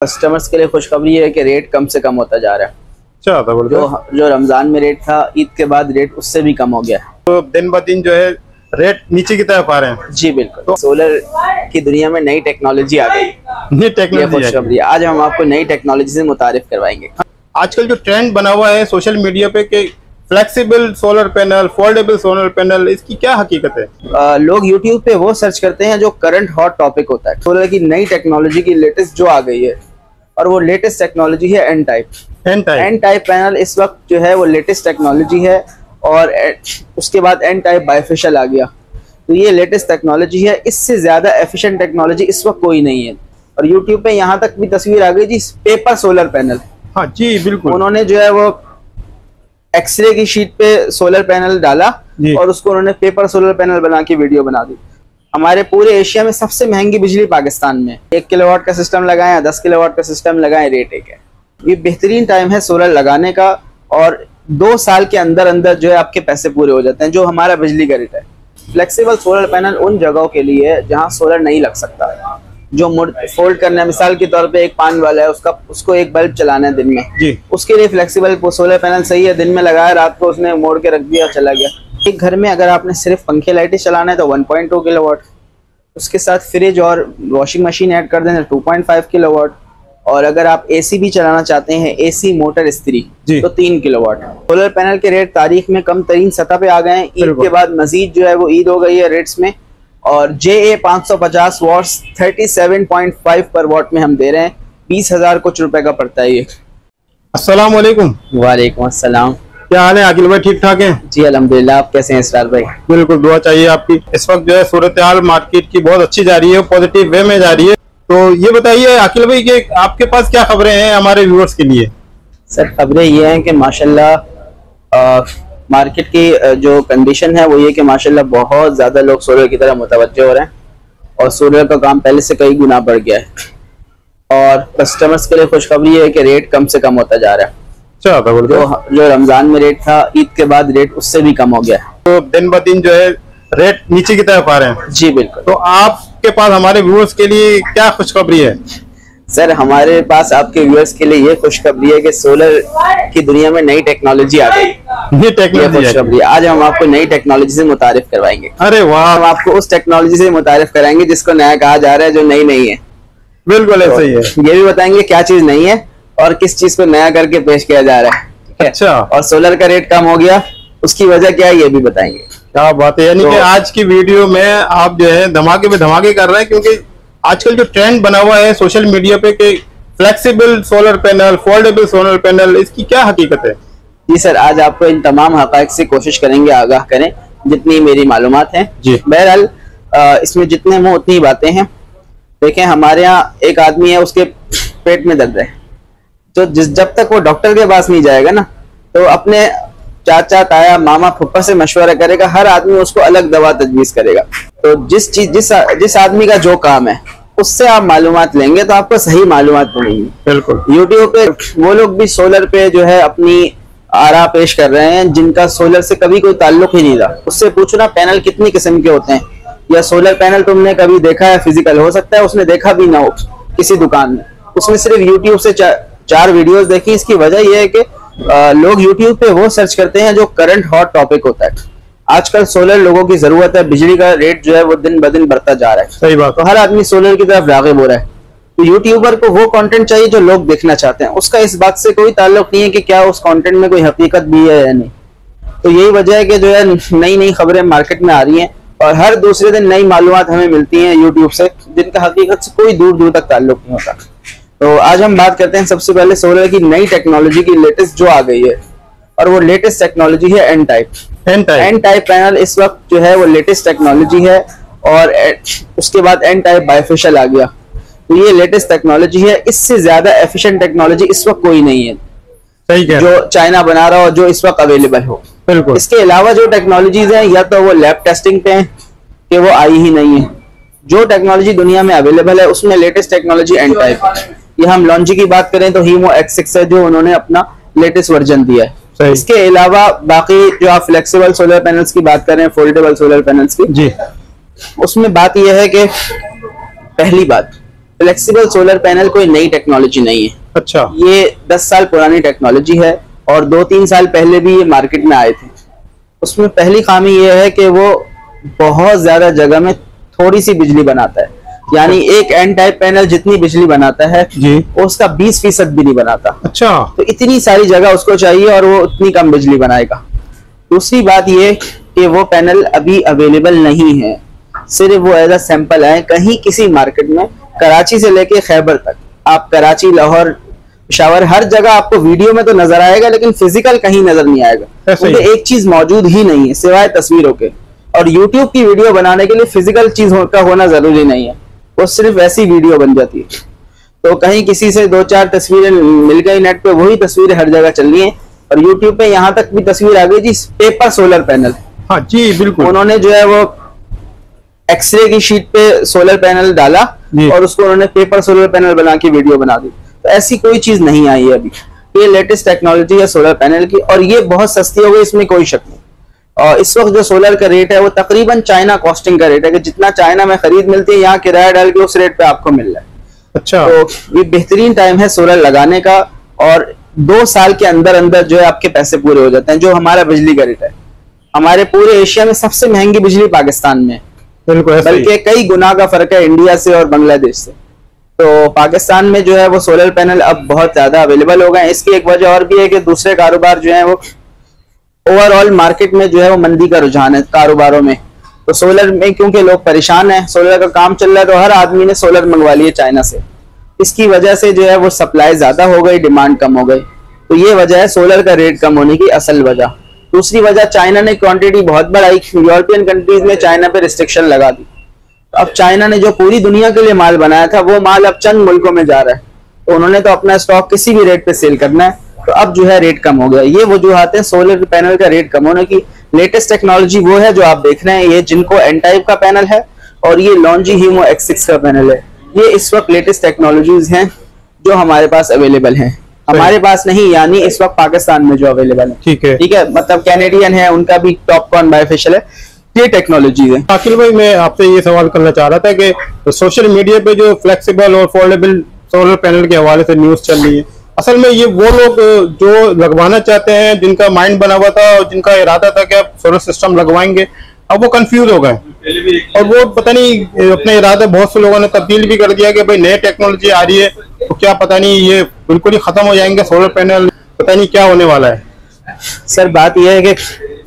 Customers के लिए खुशखबरी है कि रेट कम से कम होता जा रहा है। जो रमजान में रेट था, ईद के बाद रेट उससे भी कम हो गया है। तो दिन ब दिन जो है रेट नीचे की तरफ आ रहे हैं। जी बिल्कुल। तो सोलर की दुनिया में नई टेक्नोलॉजी आ गई। नई टेक्नोलॉजी खुशखबरी, आज हम आपको नई टेक्नोलॉजी से मुतारिफ करवाएंगे। आजकल जो ट्रेंड बना हुआ है सोशल मीडिया पे कि flexible solar panel, foldable solar panel, इसकी क्या हकीकत है? लोग YouTube पे वो सर्च करते हैं जो करंट हॉट टॉपिक होता है। सोलर की नई टेक्नोलॉजी की लेटेस्ट जो आ गई है, और वो लेटेस्ट टेक्नोलॉजी है एन टाइप पैनल। इस वक्त जो है वो लेटेस्ट टेक्नोलॉजी है, और उसके बाद एन टाइप बाइफेशियल आ गया। तो ये लेटेस्ट टेक्नोलॉजी है, इससे ज्यादा एफिशिएंट टेक्नोलॉजी इस वक्त कोई नहीं है। और YouTube पे यहाँ तक भी तस्वीर आ गई जी, पेपर सोलर पैनल। हाँ जी बिल्कुल। उन्होंने जो है वो एक्सरे की शीट पे सोलर पैनल डाला और उसको उन्होंने पेपर सोलर पैनल बना के वीडियो बना दी। हमारे पूरे एशिया में सबसे महंगी बिजली पाकिस्तान में। 1 किलोवाट का सिस्टम लगाएं, 10 किलोवाट का सिस्टम लगाएं, रेट एक है। ये बेहतरीन टाइम है सोलर लगाने का, और 2 साल के अंदर अंदर जो है आपके पैसे पूरे हो जाते हैं, जो हमारा बिजली का रेट है। फ्लेक्सिबल सोलर पैनल उन जगहों के लिए है जहाँ सोलर नहीं लग सकता, जो फोल्ड करना है। मिसाल के तौर पे एक पान वाला है, उसको एक बल्ब चलाना है दिन में जी, उसके लिए फ्लेक्सिबल सोलर पैनल सही है। दिन में लगाया, रात को उसने मोड़ के रख दिया, चला गया। एक घर में अगर आपने सिर्फ पंखे लाइटें चलाना है तो 1.2 किलोवाट, उसके साथ फ्रिज और वॉशिंग मशीन ऐड कर देना 2.5 किलोवाट, और अगर आप एसी भी चलाना चाहते हैं, एसी मोटर इस्त्री, तो 3 किलोवाट। सोलर पैनल के रेट तारीख में कम तरीन सतह पे आ गए हैं। ईद के बाद मजीद जो है वो ईद हो गई है रेट्स में, और JA 550 वॉट्स 37.5 पर वॉट में हम दे रहे हैं। 20,000 कुछ रुपए का पड़ता है ये। अस्सलाम वालेकुम। वालेकुम अस्सलाम। क्या हाल है आकिल भाई, ठीक ठाक हैं? जी अल्हम्दुलिल्लाह, आप कैसे हैं इसरार भाई? बिल्कुल, दुआ चाहिए आपकी। इस वक्त जो है सूरत हाल मार्केट की बहुत अच्छी जा रही है, पॉजिटिव वे में जा रही है। तो ये बताइए आकिल भाई कि आपके पास क्या खबरें हैं हमारे व्यूअर्स के लिए? सर खबरें ये हैं कि माशाल्लाह मार्केट की जो कंडीशन है वो ये कि माशाल्लाह बहुत ज्यादा लोग सोलर की तरफ मुतवज्जो हो रहे हैं, और सोलर का काम पहले से कई गुना बढ़ गया है। और कस्टमर्स के लिए खुशखबरी है कि रेट कम से कम होता जा रहा है। जो रमजान में रेट था, ईद के बाद रेट उससे भी कम हो गया है। तो दिन ब दिन जो है रेट नीचे की तरफ आ रहे हैं। जी बिल्कुल। तो आपके पास हमारे व्यूअर्स के लिए क्या खुशखबरी है? सर हमारे पास आपके व्यूअर्स के लिए ये खुशखबरी है कि सोलर की दुनिया में नई टेक्नोलॉजी आ गई। ये टेक्नोलॉजी खुशखबरी, आज हम आपको नई टेक्नोलॉजी से मुतारिफ करवाएंगे। अरे वाह। हम आपको उस टेक्नोलॉजी से मुतारिफ कराएंगे जिसको नया कहा जा रहा है, जो नई नहीं है। बिल्कुल ऐसा ही है। ये भी बताएंगे क्या चीज नहीं है और किस चीज को नया करके पेश किया जा रहा है। अच्छा। और सोलर का रेट कम हो गया, उसकी वजह क्या है ये भी बताएंगे। क्या बात है, यानी कि आज की वीडियो में आप जो है धमाके पे धमाके कर रहे हैं, क्योंकि आजकल जो ट्रेंड बना हुआ है सोशल मीडिया पे कि flexible solar panel, foldable solar panel, इसकी क्या हकीकत है? जी सर, आज आपको इन तमाम हक़ाइक़ से कोशिश करेंगे आगाह करें, जितनी मेरी मालूमात है जी। बहरहाल इसमें जितने मुंह उतनी बातें हैं। देखें, हमारे यहाँ एक आदमी है, उसके पेट में दर्द है, तो जब तक वो डॉक्टर के पास नहीं जाएगा ना, तो अपने चाचा, ताया, मामा, फुफ्फा से मशवरा करेगा। हर आदमी उसको अलग दवा तजवीज करेगा। तो जिस आदमी का जो काम है उससे आप मालूमात लेंगे तो आपको सही मालूमात मिलेंगी। बिल्कुल। यूट्यूब पे वो लोग भी सोलर पे जो है अपनी आरा पेश कर रहे हैं जिनका सोलर से कभी कोई ताल्लुक ही नहीं था। उससे पूछना पैनल कितनी किस्म के होते हैं, या सोलर पैनल तुमने कभी देखा है फिजिकल? हो सकता है उसने देखा भी ना हो किसी दुकान में, उसने सिर्फ यूट्यूब से 4 वीडियोस देखी। इसकी वजह यह है कि लोग यूट्यूब पे वो सर्च करते हैं जो करंट हॉट टॉपिक होता है। आजकल सोलर लोगों की जरूरत है, बिजली का रेट जो है वो दिन ब दिन बढ़ता जा रहा है। सही बात। तो हर आदमी सोलर की तरफ राग़िब हो रहा है। तो यूट्यूबर को वो कंटेंट चाहिए जो लोग देखना चाहते हैं। उसका इस बात से कोई ताल्लुक नहीं है कि क्या उस कंटेंट में कोई हकीकत भी है या नहीं। तो यही वजह है कि जो है नई नई खबरें मार्केट में आ रही हैं, और हर दूसरे दिन नई मालूमात हमें मिलती हैं यूट्यूब से, जिनका हकीकत से कोई दूर दूर तक ताल्लुक नहीं होता। तो आज हम बात करते हैं सबसे पहले सोलर की नई टेक्नोलॉजी की लेटेस्ट जो आ गई है, और वो लेटेस्ट टेक्नोलॉजी है एन टाइप पैनल। इस वक्त जो है वो लेटेस्ट टेक्नोलॉजी है, और उसके बाद एन टाइप बाइफेशियल आ गया। तो ये लेटेस्ट टेक्नोलॉजी है, इससे ज्यादा एफिशिएंट टेक्नोलॉजी इस वक्त कोई नहीं है। सही है। जो चाइना बना रहा हो, जो इस वक्त अवेलेबल हो। बिल्कुल। इसके अलावा जो टेक्नोलॉजीज हैं, या तो वो लैब टेस्टिंग पे हैं कि वो आई ही नहीं है। जो टेक्नोलॉजी दुनिया में अवेलेबल है उसमें लेटेस्ट टेक्नोलॉजी एन टाइप। ये हम लॉन्जी की बात करें तो हीमो X6 है, जो उन्होंने अपना लेटेस्ट वर्जन दिया है। इसके अलावा बाकी जो आप फ्लेक्सिबल सोलर पैनल्स की बात कर रहे हैं, फोल्डेबल सोलर पैनल्स की जी, उसमें बात यह है कि पहली बात फ्लेक्सिबल सोलर पैनल कोई नई टेक्नोलॉजी नहीं है। अच्छा, ये 10 साल पुरानी टेक्नोलॉजी है और 2-3 साल पहले भी ये मार्केट में आए थे। उसमें पहली खामी ये है कि वो बहुत ज्यादा जगह में थोड़ी सी बिजली बनाता है, यानी एक एन टाइप पैनल जितनी बिजली बनाता है जी, उसका 20% भी नहीं बनाता। अच्छा, तो इतनी सारी जगह उसको चाहिए और वो उतनी कम बिजली बनाएगा। दूसरी बात ये कि वो पैनल अभी अवेलेबल नहीं है, सिर्फ वो एज अ सैंपल है कहीं किसी मार्केट में। कराची से लेके खैबर तक, आप कराची, लाहौर, पेशावर, हर जगह आपको वीडियो में तो नजर आएगा लेकिन फिजिकल कहीं नजर नहीं आएगा, क्योंकि एक चीज मौजूद ही नहीं है सिवाय तस्वीरों के। और यूट्यूब की वीडियो बनाने के लिए फिजिकल चीज का होना जरूरी नहीं है, वो सिर्फ ऐसी वीडियो बन जाती है। तो कहीं किसी से 2-4 तस्वीरें मिल गई नेट पे, वही तस्वीरें हर जगह चल रही हैं। और यूट्यूब पे यहाँ तक भी तस्वीर आ गई जी, पेपर सोलर पैनल। हाँ जी, बिल्कुल। उन्होंने जो है वो एक्सरे की शीट पे सोलर पैनल डाला और उसको उन्होंने पेपर सोलर पैनल बना के वीडियो बना दी। तो ऐसी कोई चीज नहीं आई है अभी। ये लेटेस्ट टेक्नोलॉजी है सोलर पैनल की और ये बहुत सस्ती हो गई, इसमें कोई शक नहीं। और इस वक्त जो सोलर का रेट है वो तकरीबन चाइना कॉस्टिंग का रेट है, कि जितना चाइना में खरीद मिलती है यहाँ किराया डाल के उस रेट पे आपको मिल रहा है। अच्छा, तो ये बेहतरीन टाइम है सोलर लगाने का और 2 साल के अंदर अंदर जो है आपके पैसे पूरे हो जाते हैं। जो हमारा बिजली का रेट है, हमारे पूरे एशिया में सबसे महंगी बिजली पाकिस्तान में, बिल्कुल, बल्कि कई गुना का फर्क है इंडिया से और बांग्लादेश से। तो पाकिस्तान में जो है वो सोलर पैनल अब बहुत ज्यादा अवेलेबल हो गए। इसकी एक वजह और भी है कि दूसरे कारोबार जो है वो ओवरऑल मार्केट में जो है वो मंदी का रुझान है कारोबारों में। तो सोलर में क्योंकि लोग परेशान हैं, सोलर का काम चल रहा है, तो हर आदमी ने सोलर मंगवा लिए चाइना से। इसकी वजह से जो है वो सप्लाई ज्यादा हो गई, डिमांड कम हो गई। तो ये वजह है सोलर का रेट कम होने की असल वजह। दूसरी वजह, चाइना ने क्वांटिटी बहुत बढ़ाई। यूरोपियन कंट्रीज ने चाइना पे रिस्ट्रिक्शन लगा दी। अब चाइना ने जो पूरी दुनिया के लिए माल बनाया था वो माल अब चंद मुल्कों में जा रहा है, तो उन्होंने तो अपना स्टॉक किसी भी रेट पे सेल करना है। तो अब जो है रेट कम हो गया। ये वजूहत है सोलर पैनल का रेट कम होने की। लेटेस्ट टेक्नोलॉजी वो है जो आप देख रहे हैं, ये जिनको एन टाइप का पैनल है और ये लॉन्जीहीमो X6 का पैनल है। ये इस वक्त लेटेस्ट टेक्नोलॉजीज हैं जो हमारे पास अवेलेबल हैं। हमारे पास नहीं, यानी इस वक्त पाकिस्तान में जो अवेलेबल है। ठीक है, मतलब कैनेडियन है, उनका भी टॉपकॉन बायफेशियल है। ये टेक्नोलॉजी है। अखिल भाई, मैं आपसे ये सवाल करना चाह रहा था कि सोशल मीडिया पे जो फ्लेक्सिबल और फोल्डेबल सोलर पैनल के हवाले से न्यूज चल रही है, असल में ये वो लोग जो लगवाना चाहते हैं, जिनका माइंड बना हुआ था और जिनका इरादा था कि आप सोलर सिस्टम लगवाएंगे, अब वो कंफ्यूज हो गए और वो पता नहीं अपने इरादे बहुत से लोगों ने तब्दील भी कर दिया कि भाई नई टेक्नोलॉजी आ रही है तो क्या पता नहीं ये बिल्कुल ही खत्म हो जाएंगे सोलर पैनल, पता नहीं क्या होने वाला है। सर बात यह है कि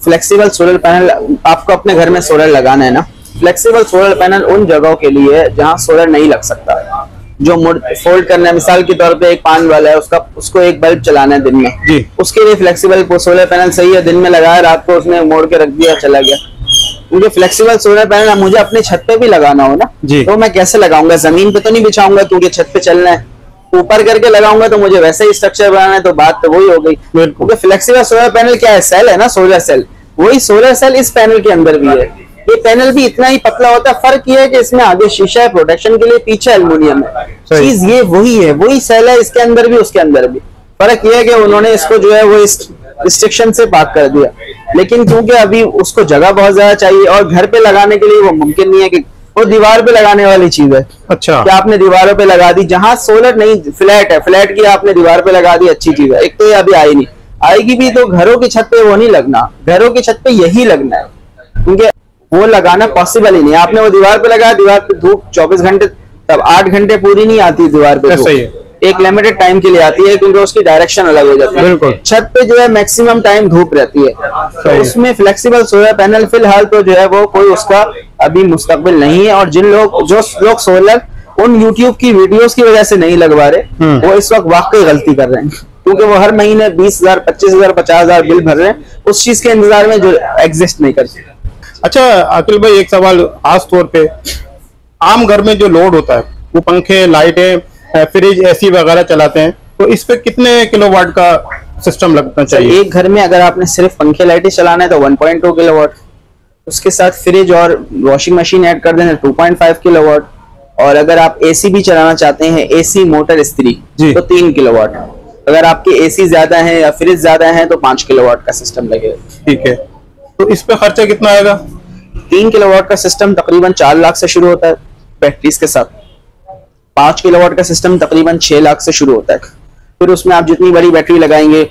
फ्लेक्सिबल सोलर पैनल आपको अपने घर में सोलर लगाना है ना। फ्लेक्सिबल सोलर पैनल उन जगहों के लिए है जहां सोलर नहीं लग सकता, जो फोल्ड करना है। मिसाल के तौर पे एक पान वाला है, उसको एक बल्ब चलाना है दिन में जी, उसके लिए फ्लेक्सिबल सोलर पैनल सही है। दिन में लगाया, रात को उसने मोड़ के रख दिया, चला गया। मुझे फ्लेक्सिबल सोलर पैनल मुझे अपने छत पे भी लगाना हो ना, तो मैं कैसे लगाऊंगा? जमीन पे तो नहीं बिछाऊंगा क्योंकि छत पे चलना है। ऊपर करके लगाऊंगा तो मुझे वैसे ही स्ट्रक्चर बनाना है, तो बात तो वही हो गई। क्योंकि फ्लेक्सिबल सोलर पैनल क्या है? सेल है ना, सोलर सेल। वही सोलर सेल इस पैनल के अंदर भी है। ये पैनल भी इतना ही पतला होता है, फर्क ये है कि इसमें आगे शीशा है प्रोटेक्शन के लिए, पीछे एल्युमिनियम है। चीज ये वही है, वही सेल है इसके अंदर भी उसके अंदर भी। फर्क ये है कि उन्होंने इसको जो है वो इस रिस्ट्रिक्शन से पाक कर दिया। लेकिन क्योंकि अभी उसको जगह बहुत ज्यादा चाहिए और घर पे लगाने के लिए वो मुमकिन नहीं है कि वो दीवार पे लगाने वाली चीज है। अच्छा, क्या आपने दीवारों पे लगा दी? जहां सोलर नहीं, फ्लैट है, फ्लैट की आपने दीवार पे लगा दी, अच्छी चीज है। एक तो ये अभी आई नहीं, आएगी भी तो घरों की छत पे वो नहीं लगना, घरों की छत पे यही लगना है, क्योंकि वो लगाना पॉसिबल ही नहीं। आपने वो दीवार पे लगाया, दीवार पे धूप 24 घंटे, तब 8 घंटे पूरी नहीं आती दीवार पे, एक लिमिटेड टाइम के लिए आती है क्योंकि उसकी डायरेक्शन अलग हो जाती है। बिल्कुल, छत पे जो है मैक्सिमम टाइम धूप रहती है। तो उसमें फ्लेक्सिबल सोलर पैनल फिलहाल तो जो है वो कोई उसका अभी मुस्तकबिल नहीं है। और जो लोग सोलर उन यूट्यूब की वीडियोस की वजह से नहीं लगवा रहे, वो इस वक्त वाकई गलती कर रहे हैं, क्योंकि वो हर महीने 20,000, 25,000, 50,000 बिल भर रहे हैं उस चीज के इंतजार में जो एग्जिस्ट नहीं करती। अच्छा अखिल भाई, एक सवाल खास तौर पे, आम घर में जो लोड होता है, वो पंखे, लाइटें, फ्रिज, एसी वगैरह चलाते हैं, तो इस पे कितने किलोवाट का सिस्टम लगना चाहिए? एक घर में अगर आपने सिर्फ पंखे लाइटें चलाना है तो 1.2 किलोवाट, उसके साथ फ्रिज और वॉशिंग मशीन ऐड कर देना 2.5 किलोवाट, और अगर आप एसी भी चलाना चाहते हैं, एसी मोटर इस्त्री, तो 3 किलोवाट। अगर आपके एसी ज्यादा है या फ्रिज ज्यादा है तो 5 किलोवाट का सिस्टम लगेगा। ठीक है, तो इस पे खर्चा कितना आएगा? 3 किलोवाट का सिस्टम तकरीबन 4 लाख से शुरू होता है बैटरीज के साथ। 5 किलोवाट का सिस्टम तकरीबन 6 लाख से शुरू होता है। फिर उसमें आप जितनी बड़ी बैटरी लगाएंगे,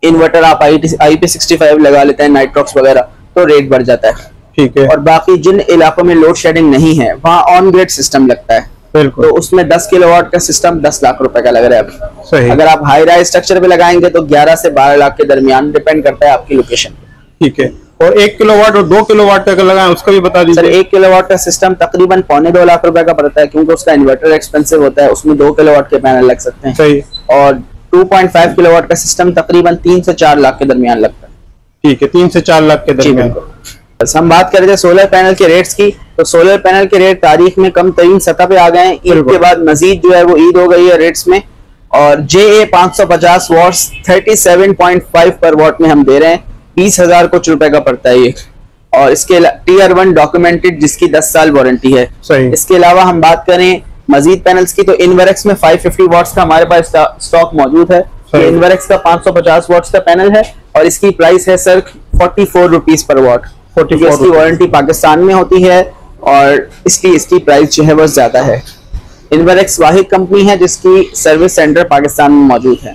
इन्वर्टर आप IP65 लगा लेते हैं, नाइट्रॉक्स वगैरह, तो रेट बढ़ जाता है। ठीक है। और बाकी जिन इलाकों में लोड शेडिंग नहीं है वहाँ ऑन ग्रिड सिस्टम लगता है, बिल्कुल। तो उसमें 10 किलोवाट का सिस्टम 10 लाख रुपए का लग रहा है अभी। सही। अगर आप हाई राइज स्ट्रक्चर पे लगाएंगे तो 11 से 12 लाख के दरमियान, डिपेंड करता है आपकी लोकेशन पे। ठीक है। और 1 किलोवाट और 2 किलोवाट का लगाएं उसका भी बता दीजिए। सर 1 किलोवाट का सिस्टम तकरीबन 1.25 लाख रुपए का पड़ता है, क्योंकि उसका इन्वर्टर एक्सपेंसिव होता है, उसमें 2 किलोवाट के पैनल लग सकते हैं। सही। और 2.5 किलोवाट का सिस्टम तकरीबन 3 से 4 लाख के दरमियान लगता है। ठीक है, 3 से 4 लाख के दरमियान। बस हम बात कर रहे थे सोलर पैनल के रेट्स की, तो सोलर पैनल के रेट तारीख में कम तरीन सतह पे आ गए हैं। ईद के बाद मजीद जो है वो ईद हो गई है रेट्स में, और JA 550 वॉट्स 37.5 पर वॉट में हम दे रहे हैं, 20,000 कुछ रुपए का पड़ता है ये। और इसके Tier 1 डॉक्यूमेंटेड, जिसकी 10 साल वारंटी है। सही। इसके अलावा हम बात करें मजीद पैनल्स की, तो इनवरक्स में 550 वॉट्स का हमारे पास स्टॉक मौजूद है। इनवरक्स का 550 वॉट्स का पैनल है और इसकी प्राइस है सर 44 रुपीज पर वॉट। इसकी वारंटी पाकिस्तान में होती है और इसकी प्राइस जो है वो ज्यादा है। इनवरक्स वाहिद कंपनी है जिसकी सर्विस सेंटर पाकिस्तान में मौजूद है।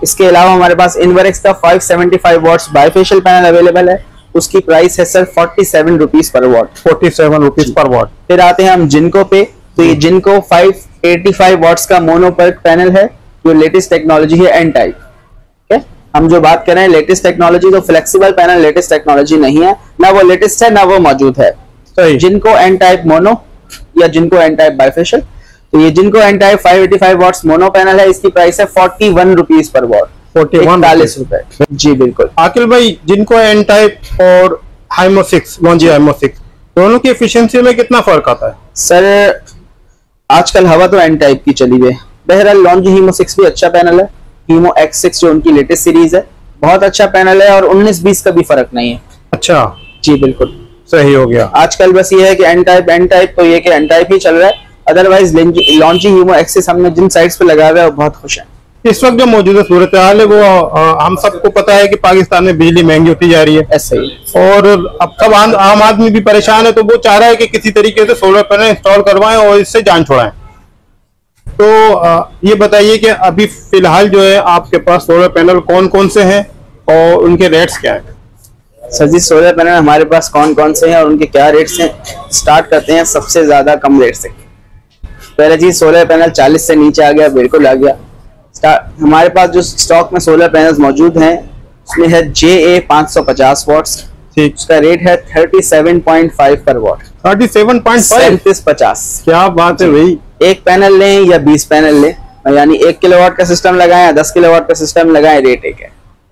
इसके अलावा हमारे पास इनवरक्स का 575 वॉट्स बाइफेशियल पैनल अवेलेबल है, उसकी प्राइस है सर 47 रुपीज पर वॉट। 47 रुपीज पर वॉट। फिर आते हैं हम जिनको पे, तो ये जिनको 585 वॉट्स का मोनोपर्क पैनल है, जो लेटेस्ट टेक्नोलॉजी है एन टाइप। हम जो बात कर रहे हैं लेटेस्ट टेक्नोलॉजी, तो फ्लेक्सिबल पैनल लेटेस्ट टेक्नोलॉजी नहीं है, ना वो लेटेस्ट है ना वो मौजूद है। तो जिनको एन टाइप मोनो या जिनको एन टाइप बाइफेशियल, तो ये जिनको N type 585 watts mono panel है, इसकी प्राइस है 41 रुपीज पर वॉट। 41 रुपए। जी बिल्कुल। आकिल भाई, जिनको एन टाइप और हाइमो 6 लॉन्जी हाइमो 6 दोनों की एफिशिएंसी में कितना फर्क आता है? सर आजकल हवा तो एन टाइप की चली हुई है, बहरहाल लॉन्जी हीमो 6 भी अच्छा पैनल है। हीमो X6 जो उनकी लेटेस्ट सीरीज है, बहुत अच्छा पैनल है और 19-20 का भी फर्क नहीं है। अच्छा जी बिल्कुल सही हो गया। आजकल बस ये है कि एन टाइप तो ये कि एन टाइप ही चल रहा है, अदरवाइज लॉन्जी हीमो X6 हमने जिन साइड्स पे लगाया हुआ है वो बहुत खुश है। इस वक्त जो मौजूदा सूरत हाल है वो हम सबको पता है कि पाकिस्तान में बिजली महंगी होती जा रही है। ऐसे ही। और अब सब आम आदमी भी परेशान है, तो वो चाह रहा है कि किसी तरीके से सोलर पैनल इंस्टॉल करवाएं और इससे जान छुड़ाएं। तो ये बताइए कि अभी फिलहाल जो है आपके पास सोलर पैनल कौन कौन से हैं और उनके रेट्स क्या हैं? सर जी सोलर पैनल हमारे पास कौन कौन से हैं और उनके क्या रेट्स हैं, स्टार्ट करते हैं सबसे ज्यादा कम रेट से। पहले जी सोलर पैनल 40 से नीचे आ गया, बिल्कुल आ गया। हमारे पास जो स्टॉक में सोलर पैनल्स मौजूद हैं उसमें है JA 550 वॉट्स, उसका रेट है 37.5 पर वॉट। 37.50। क्या बात है भाई। एक पैनल लें या 20 पैनल लें, यानी 1 किलोवाट का सिस्टम लगाएं या 10 किलोवाट का सिस्टम लगाएं, रेट एक है।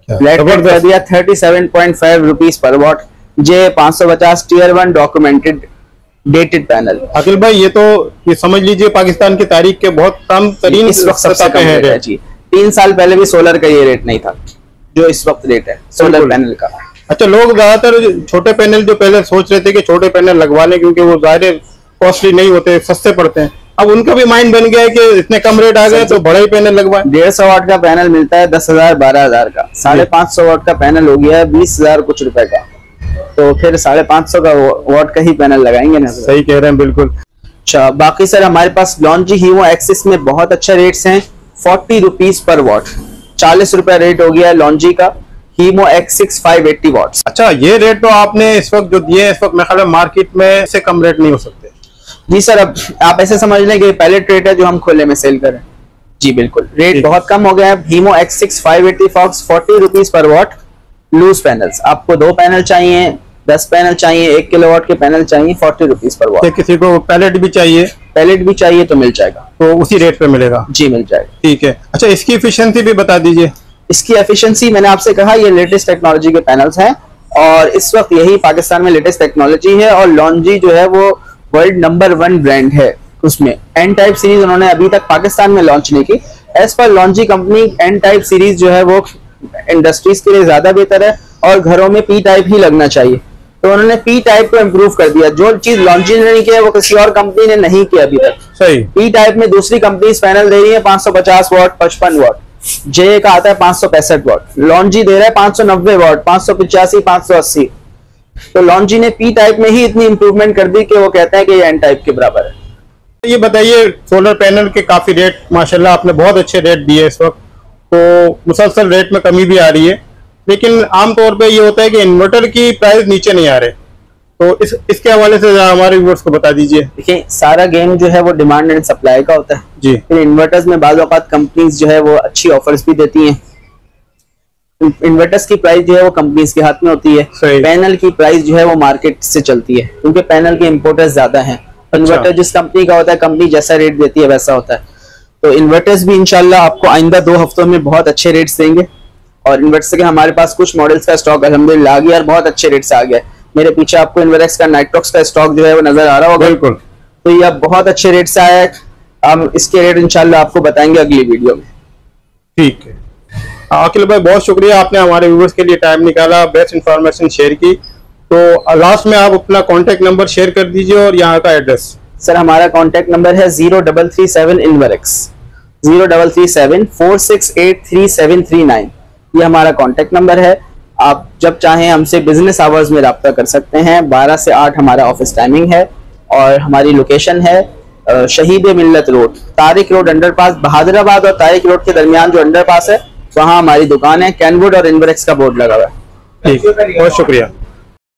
फ्लैट रेट कर दिया 37.5 रुपीज पर watt. JA 550 Tier 1 documented dated panel. Akhil भाई ये समझ लीजिए पाकिस्तान की तारीख के बहुत कम तरीन इस वक्त सबसे कम रेट है जी। 3 साल पहले भी सोलर का ये रेट नहीं था जो इस वक्त रेट है सोलर पैनल का। अच्छा, लोग ज्यादातर छोटे पैनल जो पहले सोच रहे थे कि छोटे पैनल लगवा लें क्योंकि वो ज्यादा कॉस्टली नहीं होते, सस्ते पड़ते हैं, अब उनका भी माइंड बन गया है कि इतने कम रेट आ गए तो बड़ा ही पैनल लगवाएं। 150 वाट का पैनल मिलता है 10,000 12,000 का, 550 वाट का पैनल हो गया है 20,000 कुछ रुपए का, तो फिर 550 का वाट का ही पैनल लगाएंगे ना। सही कह रहे हैं बिल्कुल। अच्छा, बाकी सर हमारे पास लॉन्जी हीमो X6 में बहुत अच्छा रेट्स हैं, 40 रुपीज पर वॉट, 40 रुपए रेट हो गया है लॉन्जी का। HiMO X6 580 watts. अच्छा, ये रेट तो आपने इस वक्त जो दिए, इस वक्त मेरे ख्याल में मार्केट में से कम रेट नहीं हो सकते। जी सर, अब आप ऐसे समझ लें कि पैलेट रेट है जो हम खुले में सेल करें। जी बिल्कुल, रेट बहुत कम हो गया है। हीमो X6 580 वॉट्स 40 रुपीज पर वॉट। लूज पैनल्स, आपको 2 पैनल चाहिए, 10 पैनल चाहिए, 1 किलोवाट के पैनल चाहिए, 40 रुपीज पर वॉट। किसी को पैलेट भी चाहिए तो मिल जाएगा, तो उसी रेट पे मिलेगा। जी मिल जाएगा। ठीक है। अच्छा, इसकी एफिशिएंसी भी बता दीजिए। इसकी एफिशिएंसी मैंने आपसे कहा ये लेटेस्ट टेक्नोलॉजी के पैनल्स हैं और इस वक्त यही पाकिस्तान में लेटेस्ट टेक्नोलॉजी है और लॉन्जी जो है वो वर्ल्ड नंबर 1 ब्रांड है। उसमें एन टाइप सीरीज उन्होंने अभी तक पाकिस्तान में लॉन्च नहीं की। As per Longi company N type series जो है वो इंडस्ट्रीज के लिए ज्यादा बेहतर है और घरों में पी टाइप ही लगना चाहिए, तो उन्होंने पी टाइप को इम्प्रूव कर दिया। जो चीज लॉन्जी ने नहीं किया वो किसी और कंपनी ने नहीं किया अभी तक। सही। पी टाइप में दूसरी कंपनी पैनल दे रही है 550 वॉट, 55 वॉट। जे का आता है 565 वॉट, लॉन्जी दे रहा है 590 वॉट, 585, 580। तो लॉन्जी ने पी टाइप में ही इतनी इंप्रूवमेंट कर दी कि वो कहते हैं कि ये एन टाइप के बराबर है। ये बताइए, सोलर पैनल के काफी रेट माशाल्लाह आपने बहुत अच्छे रेट दिए इस वक्त, तो मुसलसल रेट में कमी भी आ रही है, लेकिन आमतौर पे ये होता है कि इन्वर्टर की प्राइस नीचे नहीं आ रहे, तो इसके हवाले से हमारे व्यूअर्स को बता दीजिए। देखिए, सारा गेम जो है वो डिमांड एंड सप्लाई का होता है जी। फिर इन्वर्टर्स में बाज़ औक़ात कंपनीज जो है वो अच्छी ऑफर्स भी देती हैं। इन्वर्टर्स की प्राइस जो है वो कंपनीज के हाथ में होती है, पैनल की प्राइस जो है वो मार्केट से चलती है, क्योंकि पैनल के इम्पोर्टर्स ज्यादा हैं। इन्वर्टर जिस कंपनी का होता है, कंपनी जैसा रेट देती है वैसा होता है। तो इन्वर्टर्स भी इंशाल्लाह आपको आइंदा 2 हफ्तों में बहुत अच्छे रेट्स देंगे। और इन्वर्टर्स के हमारे पास कुछ मॉडल्स का स्टॉक अल्हम्दुलिल्लाह आ गया और बहुत अच्छे रेट्स आ गया। मेरे पीछे आपको इन्वर्टेक्स का नाइट्रॉक्स का स्टॉक जो है वो नजर आ रहा होगा। बिल्कुल। तो ये अब बहुत अच्छे रेट से आया है, हम इसके रेट इंशाल्लाह आपको बताएंगे अगली वीडियो में। ठीक है आकिल भाई, बहुत शुक्रिया, आपने हमारे व्यूअर्स के लिए टाइम निकाला, बेस्ट इंफॉर्मेशन शेयर की। तो लास्ट में आप अपना कॉन्टेक्ट नंबर शेयर कर दीजिए और यहाँ का एड्रेस। सर, हमारा कॉन्टेक्ट नंबर है 0337 इन्वर्टेक्स 0337 4683739। ये हमारा कॉन्टेक्ट नंबर है। आप जब चाहें हमसे बिजनेस आवर्स में रब्ता कर सकते हैं। 12 से 8 हमारा ऑफिस टाइमिंग है और हमारी लोकेशन है शहीद मिल्लत road, Tariq road underpass, Bahadurabad और तारिक रोड के दरमियान जो अंडरपास है वहाँ हमारी दुकान है। कैनवुड और इन्वर्टेक्स का बोर्ड लगा हुआ है। ठीक, बहुत शुक्रिया।